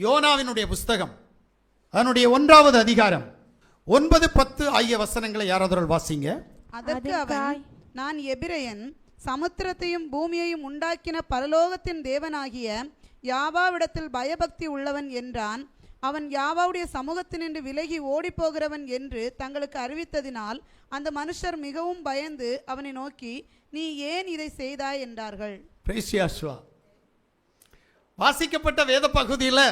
யோனாவினுடைய புஸ்தகம் அதனுடைய 1வது அதிகாரம் 9, 10 ஆகிய வசனங்களை யாராவது வாசிங்க. அதற்கு அவன், நான் எபிரெயன், சமுத்திரத்தையும் பூமியையும் உண்டாக்கின பரலோகத்தின் தேவனாகிய யாவாவிடத்தில் பயபக்தி உள்ளவன் என்றான். அவன் யாவாவுடைய சமூகத்தினின்று விலகி ஓடி போகிறவன் என்று தங்களுக்கு அறிவித்ததினால் அந்த மனுஷர் மிகவும் பயந்து அவனை நோக்கி, நீ ஏன் இதை செய்தாய் என்றார்கள். வாசிக்கப்பட்ட வேத பகுதியில்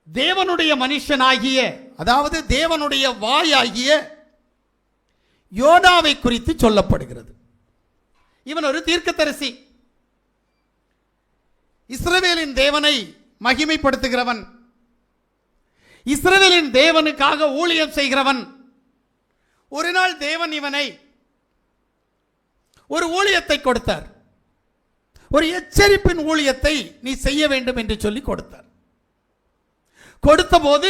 தேவனுடைய மனுஷனாகிய, அதாவது தேவனுடைய வாயாகிய யோனாவை குறித்து சொல்லப்படுகிறது. இவன் ஒரு தீர்க்கதரிசி, இஸ்ரவேலின் தேவனை மகிமைப்படுத்துகிறவன், இஸ்ரவேலின் தேவனுக்காக ஊழியம் செய்கிறவன். ஒரு நாள் தேவன் இவனை ஒரு ஊழியத்தை கொடுத்தார். ஒரு எச்சரிப்பின் ஊழியத்தை நீ செய்ய வேண்டும் என்று சொல்லி கொடுத்தார். கொடுத்த போது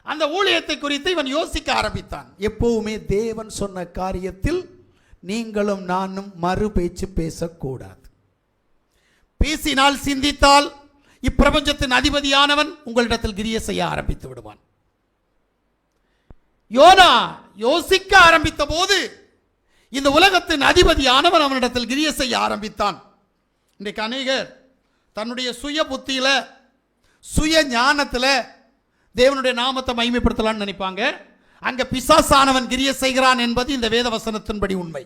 அந்த ஊழியத்தை குறித்து இவன் யோசிக்க ஆரம்பித்தான். எப்பவுமே தேவன் சொன்ன காரியத்தில் நீங்களும் நானும் மறு பேச்சு பேசக்கூடாது. பேசினால், சிந்தித்தால் இப்பிரபஞ்சத்தின் அதிபதியானவன் உங்களிடத்தில் கிரிய செய்ய ஆரம்பித்து விடுவான். யோனா யோசிக்க ஆரம்பித்த போது இந்த உலகத்தின் அதிபதியானவன் அவனிடத்தில் கிரிய செய்ய ஆரம்பித்தான். இன்றைக்கு அநேகர் தன்னுடைய சுய புத்தியில, சுய ஞானத்தில் தேவனுடைய நாமத்தை மகிமைப்படுத்தலாம்னு நினைப்பாங்க. அங்க பிசாசானவன் கிரிய செய்கிறான் என்பது இந்த வேத வசனத்தின்படி உண்மை.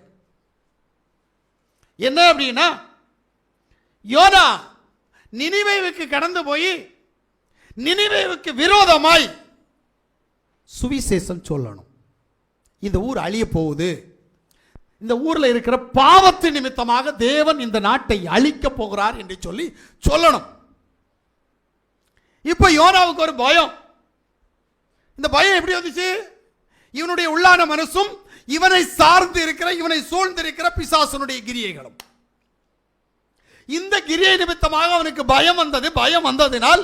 என்ன அப்படின்னா, யோனா நினிவேவுக்கு கடந்து போய் நினிவேவுக்கு விரோதமாய் சுவிசேஷம் சொல்லணும். இந்த ஊர் அழிய போகுது, இந்த ஊரில் இருக்கிற பாவத்து நிமித்தமாக தேவன் இந்த நாட்டை அழிக்க போகிறார் என்று சொல்லி சொல்லணும். இப்ப யோனாவுக்கு ஒரு பயம். இந்த பயம் எப்படி வந்துச்சு? இவனுடைய உள்ளான மனசும் இவனை சார்ந்து இருக்கிற, இவனை சூழ்ந்து இருக்கிற பிசாசனுடைய கிரியைகளும். இந்த கிரியை நிமித்தமாக அவனுக்கு பயம் வந்தது. பயம் வந்ததினால்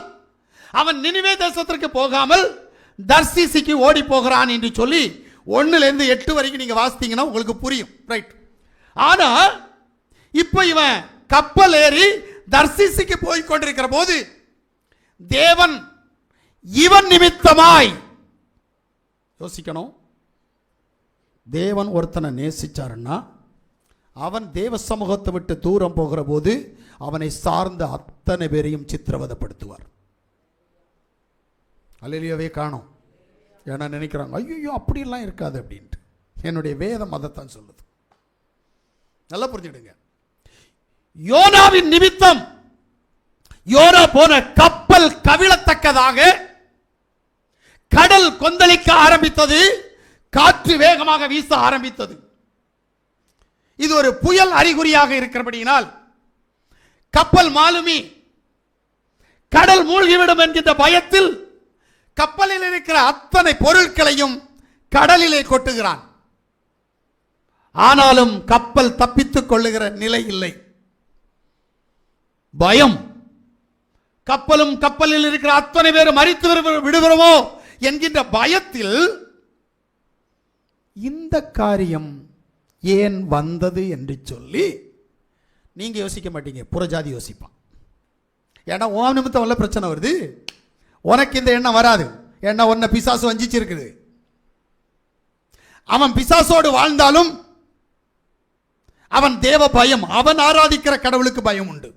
அவன் நினிவே தேசத்திற்கு போகாமல் தர்சீசிக்கு ஓடி போகிறான் என்று சொல்லி 1லிருந்து 8 வரைக்கும் நீங்க வாசித்தீங்கன்னா உங்களுக்கு புரியும். ரைட். ஆனா இப்ப இவன் கப்பல் ஏறி தர்சீசிக்கு போய் கொண்டிருக்கிற போது தேவன் இவன் நிமித்தமாய், யோசிக்கணும், தேவன் ஒருத்தனை நேசிச்சாருன்னா அவன் தேவ சமூகத்தை விட்டு தூரம் போகிற போது அவனை சார்ந்த அத்தனை பேரையும் சித்திரவதைப்படுத்துவார். அல்லேலூயாவே காணோம். ஏன்னா நினைக்கிறாங்க, ஐயோ அப்படிலாம் இருக்காது அப்படின்ட்டு. என்னுடைய வேதம் அதைத்தான் சொல்லுது. நல்லா புரிஞ்சுடுங்க. யோனாவின் நிமித்தம் யோனா போன கப்பல் கவிழத்தக்கதாக கடல் கொந்தளிக்க ஆரம்பித்தது. காற்று வேகமாக வீச ஆரம்பித்தது. இது ஒரு புயல் அறிகுறியாக இருக்கிறபடியினால் கப்பல் மாலுமி கடல் மூழ்கிவிடும் என்கின்ற பயத்தில் கப்பலில் இருக்கிற அத்தனை பொருட்களையும் கடலிலே கொட்டுகிறான். ஆனாலும் கப்பல் தப்பித்துக் கொள்ளுகிற நிலை இல்லை. பயம். கப்பலும் கப்பலில் இருக்கிற அத்தனை பேரும் மரித்து விடுகிறோமோ என்கின்ற பயத்தில் இந்த காரியம் ஏன் வந்தது என்று சொல்லி நீங்க யோசிக்க மாட்டீங்க, புறஜாதி யோசிப்பான். ஏன்னா உன் நிமித்தம் உள்ள பிரச்சனை வருது, உனக்கு இந்த எண்ணம் வராது. ஏன்னா உன்னை பிசாசு வஞ்சிச்சிருக்குது. அவன் பிசாசோடு வாழ்ந்தாலும் அவன் தேவ பயம், அவன் ஆராதிக்கிற கடவுளுக்கு பயம் உண்டு.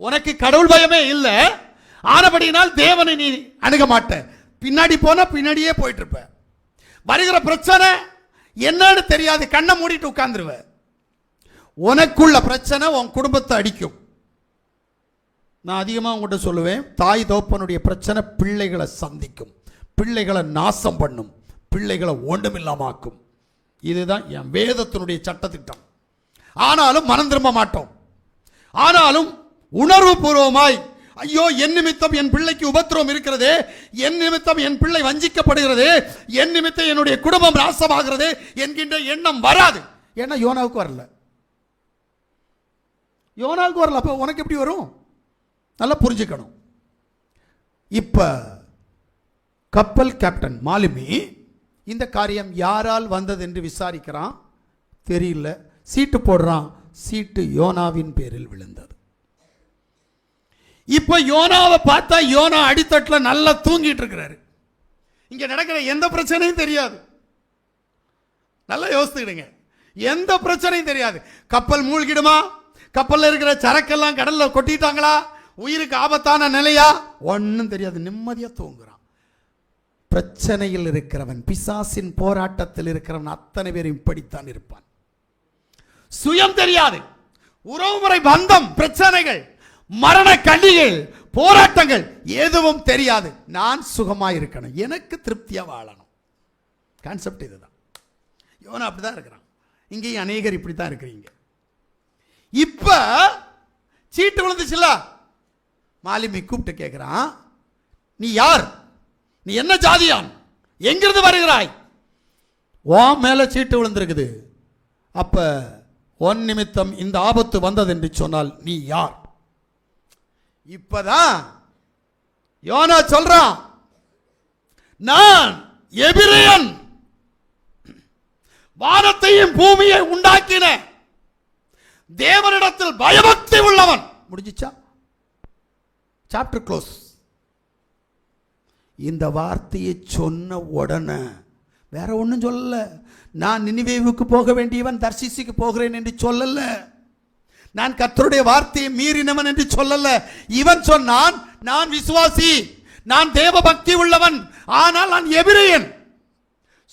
உனக்கு கடவுள் பயமே இல்லை. ஆனபடியினால் தேவனை நீ அணுக மாட்ட. பின்னாடி போனா பின்னாடியே போயிட்டு இருப்ப. வருகிற பிரச்சனை என்னன்னு தெரியாது, கண்ணை மூடிட்டு உட்கார்ந்துருவ. உனக்குள்ள பிரச்சனை உன் குடும்பத்தை அடிக்கும். நான் அதிகமாக உங்கள்கிட்ட சொல்லுவேன், தாய் தோப்பனுடைய பிரச்சனை பிள்ளைகளை சந்திக்கும், பிள்ளைகளை நாசம் பண்ணும், பிள்ளைகளை ஒன்றுமில்லாமாக்கும். இதுதான் என் வேதத்தினுடைய சட்டத்திட்டம். ஆனாலும் மனம் திரும்ப மாட்டோம். ஆனாலும் உணர்வு பூர்வமாய், ஐயோ என் நிமித்தம் என் பிள்ளைக்கு உபத்திரவம் இருக்கிறது, என் நிமித்தம் என் பிள்ளை வஞ்சிக்கப்படுகிறது, என் நிமித்தம் என்னுடைய குடும்பம் நாசமாகிறது என்கின்ற எண்ணம் வராது. ஏன்னா யோனாவுக்கு வரல. யோனாவுக்கு வரல, அப்போ உனக்கு எப்படி வரும்? நல்லா புரிஞ்சுக்கணும். இப்ப கப்பல் கேப்டன் மாலுமி இந்த காரியம் யாரால் வந்தது என்று விசாரிக்கிறான். தெரியல. சீட்டு போடுறான். சீட்டு யோனாவின் பேரில் விழுந்தது. இப்ப யோனாவை பார்த்தா யோனா அடித்தட்டுல நல்லா தூங்கிட்டு இருக்கிறாரு. இங்க நடக்கிற எந்த பிரச்சனையும் தெரியாது. நல்லா யோசித்துக்கிடுங்க, எந்த பிரச்சனையும் தெரியாது. கப்பல் மூழ்கிடுமா, கப்பல்ல இருக்கிற சரக்கெல்லாம் கடல்ல கொட்டிட்டாங்களா, உயிருக்கு ஆபத்தான நிலையா, ஒன்னும் தெரியாது. நிம்மதியா தூங்குறான். பிரச்சனையில் இருக்கிறவன், பிசாசின் போராட்டத்தில் இருக்கிறவன் அத்தனை பேரும் இப்படித்தான் இருப்பான். சுயம் தெரியாது, உறவுமுறை பந்தம், பிரச்சனைகள், மரண கண்ணிகள், போராட்டங்கள் எதுவும் தெரியாது. நான் சுகமா இருக்கணும், எனக்கு திருப்தியா வாழணும். கான்செப்ட் இதுதான். யோனா அப்படிதான் இருக்கிறான். இங்கேயும் அநேகர் இப்படித்தான் இருக்கிறீங்க. இப்ப சீட்டு விழுந்துச்சுல, மாலுமி கூப்பிட்டு கேட்கிறான், நீ யார், நீ என்ன ஜாதியான், எங்கிருந்து வருகிறாய், உன் மேல சீட்டு விழுந்திருக்குது, அப்ப உன் நிமித்தம் இந்த ஆபத்து வந்தது என்று சொன்னால் நீ யார்? இப்பதான் யோனா சொல்றான், நான் எபிரெயன், வானத்தையும் பூமியை உண்டாக்கின தேவனிடத்தில் பயபக்தி உள்ளவன். முடிஞ்சிச்சா? Chapter close. இந்த வார்த்தையை சொன்ன உடனே வேற ஒன்றும் சொல்லல. நான் நினிவேவுக்கு போக வேண்டியவன் தர்சீசுக்கு போகிறேன் என்று சொல்லல. நான் கர்த்தருடைய வார்த்தையை மீறினவன் என்று சொல்லல. இவன் சொன்னான், நான் விசுவாசி, நான் தேவ பக்தி உள்ளவன், ஆனால் நான் எபிரெயன்.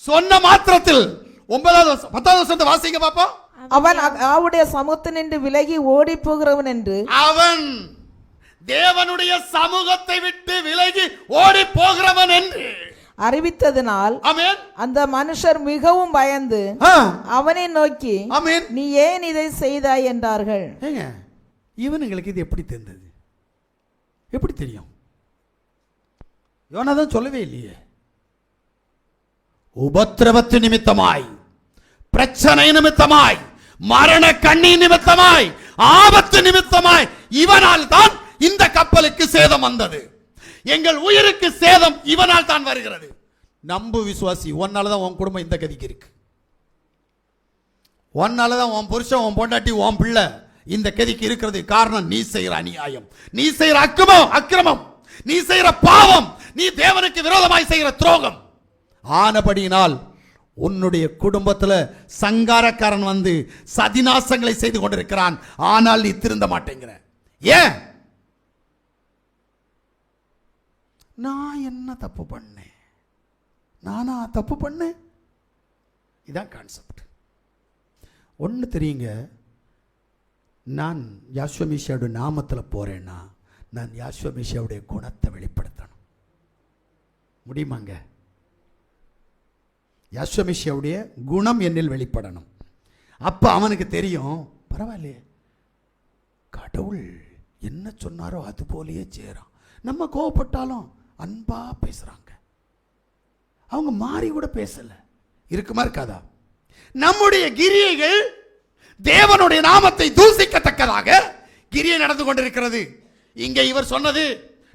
சொன்ன மாத்திரத்தில் 9வது 10வது வசனத்தை வாசிங்க பாப்போம். அவன் அவருடைய சமூகத்தினின்று விலகி ஓடி போகிறவன் என்று, அவன் தேவனுடைய சமூகத்தை விட்டு விலகி ஓடி போகிறவன் என்று அறிவித்ததினால் ஆமென், அந்த மனுஷர் மிகவும் பயந்து அவனை நோக்கி, ஆமென், நீ ஏன் இதை செய்தாய் என்றார்கள். ஏங்க, இவனுங்களுக்கு இது எப்படி தெரிந்தது? எப்படி தெரியும்? யோனா தான் சொல்லவே இல்லையே. உபத்திரவத்து நிமித்தமாய், பிரச்சனை நிமித்தமாய், மரண கண்ணி நிமித்தமாய், ஆபத்து நிமித்தமாய் இவனால் தான் இந்த கப்பலுக்கு சேதம் வந்தது. எங்கள் உயிருக்கு சேதம் இவனால் தான் வருகிறது. நம்பு விசுவாசி, உன்னாலதான் உன் குடும்பம் இந்த கதிக்கு இருக்கு. உன்னாலதான் உன் புருஷன், உன் பொண்டாட்டி, உன் பிள்ளை இந்த கதிக்கு இருக்கிறது. காரணம் நீ செய்யற அநியாயம், நீ செய்யற அக்கிரமம், நீ செய்யற பாவம், நீ தேவனுக்கு விரோதமாய் செய்கிற துரோகம். ஆனபடியினால் உன்னுடைய குடும்பத்தில் சங்காரக்காரன் வந்து சதிநாசங்களை செய்து கொண்டிருக்கிறான். ஆனால் நீ திருந்த மாட்டேங்கிற. ஏன்? நான் என்ன தப்பு பண்ணேன்? நானா தப்பு பண்ணேன்? இதான் கான்செப்ட். ஒன்று தெரியுங்க, நான் யாஸ்வமேசியாவுடைய நாமத்தில் போறேன்னா நான் யாஸ்வமேசியாவுடைய குணத்தை வெளிப்படுத்தணும். முடியுமாங்க? யாஸ்வமேசியாவுடைய குணம் என்னில் வெளிப்படணும். அப்ப அவனுக்கு தெரியும், பரவாயில்லையே, கடவுள் என்ன சொன்னாரோ அது போலயே செய்றான். நம்ம கோவப்பட்டாலும் அன்பா பேசுறாங்க. அவங்க மாறி கூட பேசல. இருக்குமா இருக்காதா? நம்முடைய கிரியைகள் தேவனுடைய நாமத்தை தூசிக்கத்தக்கதாக கிரியை நடந்து கொண்டிருக்கிறது. இங்கே இவர் சொன்னது,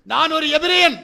நான் ஒரு எபிரெயன்,